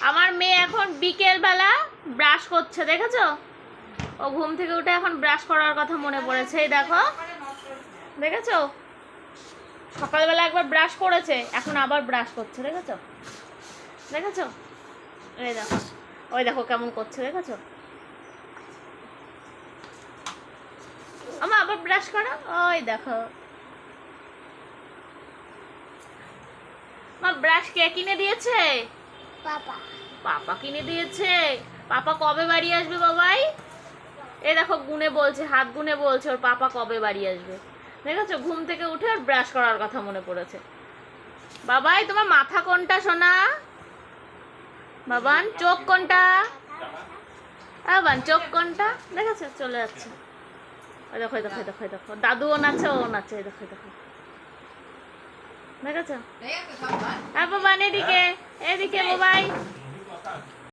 আমার মেয়ে এখন বিকেল বেলা ব্রাশ করছে, দেখেছো? ও ঘুম থেকে উঠে এখন ব্রাশ করার কথা মনে পড়েছে। এই দেখো, দেখেছো? সকালবেলা একবার ব্রাশ করেছে, এখন আবার ব্রাশ করছে, দেখেছো? দেখেছো? এই দেখো, ওই দেখো কেমন করছে, দেখেছো? আমা আবার ব্রাশ করো, ওই দেখো। মা ব্রাশ কে কিনে দিয়েছে? পাপা। পাপা কিনে দিয়েছে। পাপা কবে বাড়ি আসবে বাবাই? এই দেখো গুনে বলছে, হাত গুনে বলছে ওর পাপা কবে বাড়ি আসবে। দেখেছো, ঘুম থেকে উঠে আর ব্রাশ করার কথা মনে পড়েছে। বাবাই তোমার মাথা কোনটা সোনা? বাবান চোখ কোনটা? বাবান চোখ কোনটা? দেখেছো চলে যাচ্ছে। ওই দেখো, দেখো, দেখো, দেখো, দাদুও নাচে, ও নাচে, দেখো, দেখো, দেখেছো? হ্যাঁ বাবান, এদিকে, এদিকে বাবাই।